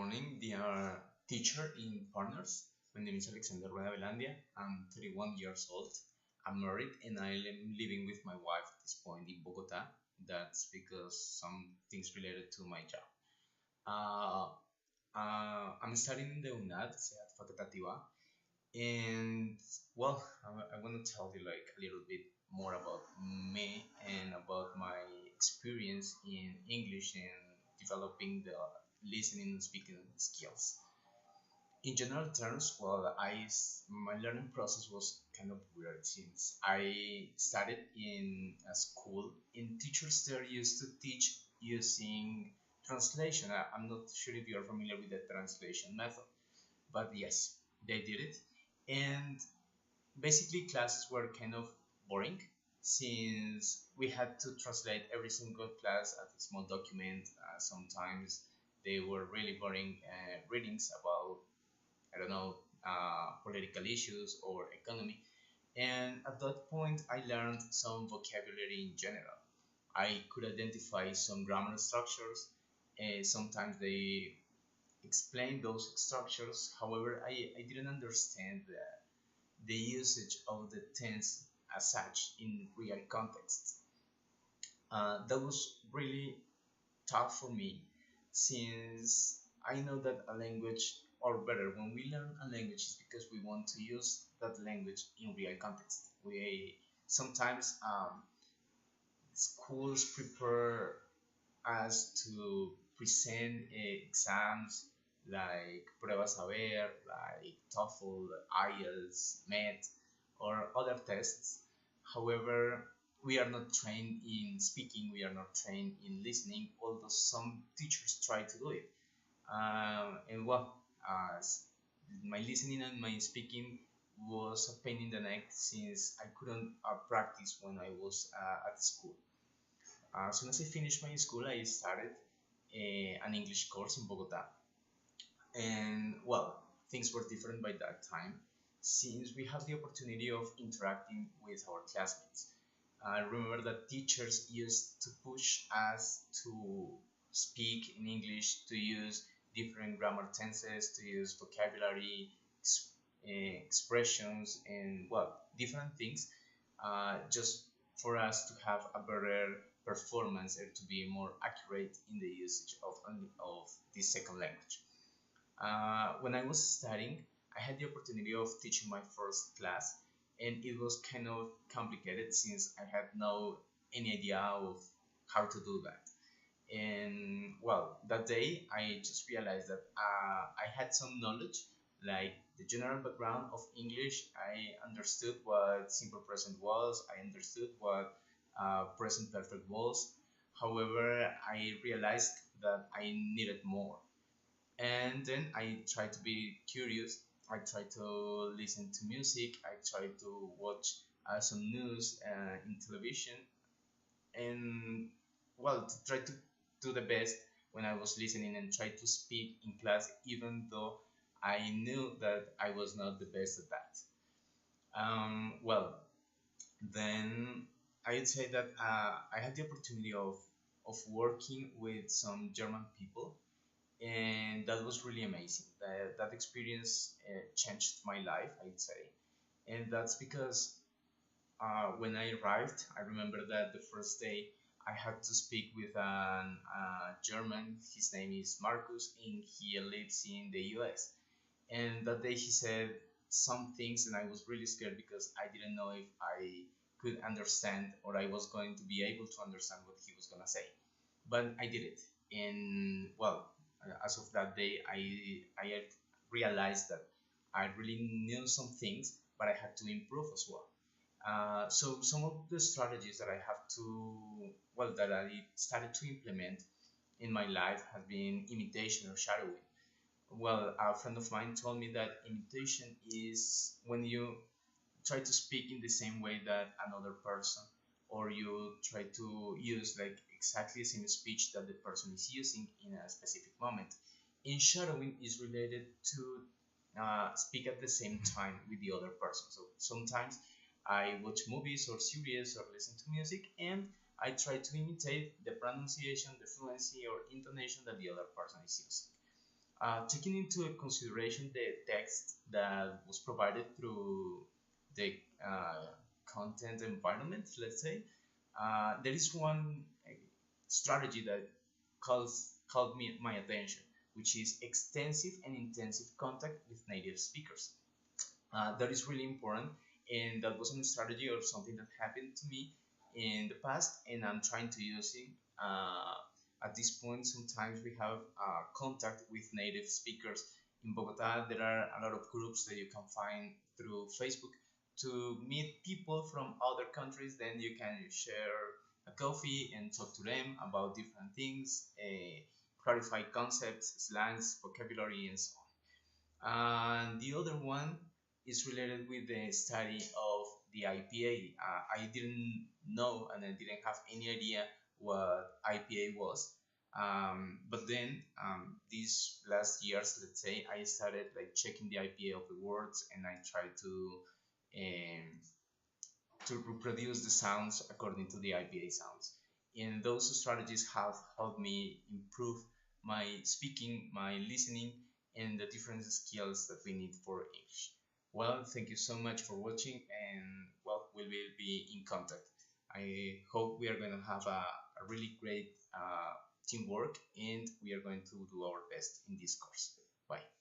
morning, dear teacher in partners. My name is Alexander Rueda Velandia. I'm 31 years old. I'm married and I am living with my wife at this point in Bogota. That's because some things related to my job. Uh, I'm studying in the UNAD, Ciudad Facultativa, and I want to tell you like a little bit more about me and about my experience in English and developing the listening and speaking skills. In general terms, my learning process was kind of weird since I started in a school and teachers there used to teach using translation. I'm not sure if you're familiar with the translation method, but yes, they did it. And basically, classes were kind of boring since we had to translate every single class as a small document. Sometimes they were really boring readings about, I don't know, political issues or economy. And at that point, I learned some vocabulary in general. I could identify some grammar structures. Sometimes they explain those structures. However, I didn't understand the usage of the tense as such in real context. That was really tough for me since I know that a language, or better, when we learn a language, is because we want to use that language in real context. We sometimes schools prepare us to present exams like Prueba Saber, like TOEFL, IELTS, MET, or other tests. However, we are not trained in speaking, we are not trained in listening, although some teachers try to do it. And my listening and my speaking was a pain in the neck since I couldn't practice when I was at school. As soon as I finished my school, I started an English course in Bogota. And things were different by that time since we have the opportunity of interacting with our classmates. I remember that teachers used to push us to speak in English, to use different grammar tenses, to use vocabulary, expressions, and different things, just for us to have a better performance and to be more accurate in the usage of this second language. When I was studying, I had the opportunity of teaching my first class, and it was kind of complicated since I had no any idea of how to do that. And that day I just realized that I had some knowledge, like the general background of English. I understood what simple present was, I understood what present perfect was. However, I realized that I needed more. And then I tried to be curious. I tried to listen to music. I tried to watch some news in television, and to try to do the best when I was listening and try to speak in class, even though I knew that I was not the best at that. Then I'd say that I had the opportunity of working with some German people, and that was really amazing. That experience changed my life, I'd say, and that's because when I arrived, I remember that the first day I had to speak with an German. His name is Marcus, and he lives in the US. And that day he said some things, and I was really scared because I didn't know if I could understand or I was going to be able to understand what he was gonna say. But I did it, and as of that day, I had realized that I really knew some things, but I had to improve as well. So some of the strategies that I have to, that I started to implement in my life has been imitation or shadowing. Well, a friend of mine told me that imitation is when you try to speak in the same way that another person, or you try to use like exactly the same speech that the person is using in a specific moment. In shadowing is related to speak at the same time with the other person. So sometimes I watch movies or series or listen to music, and I try to imitate the pronunciation, the fluency, or intonation that the other person is using. Taking into consideration the text that was provided through the uh, content environment, let's say, there is one strategy that called me my attention, which is extensive and intensive contact with native speakers. That is really important, and that was a strategy or something that happened to me in the past, and I'm trying to use it. At this point, sometimes we have contact with native speakers in Bogota. There are a lot of groups that you can find through Facebook to meet people from other countries. Then you can share a coffee and talk to them about different things, clarify concepts, slangs, vocabulary, and so on. And the other one is related with the study of the IPA. I didn't know and I didn't have any idea what IPA was. But then these last years, let's say, I started like checking the IPA of the words, and I tried um, to reproduce the sounds according to the IPA sounds. And those strategies have helped me improve my speaking, my listening, and the different skills that we need for English. Well, thank you so much for watching, and well, we will be in contact. I hope we are going to have a really great teamwork, and we are going to do our best in this course. Bye.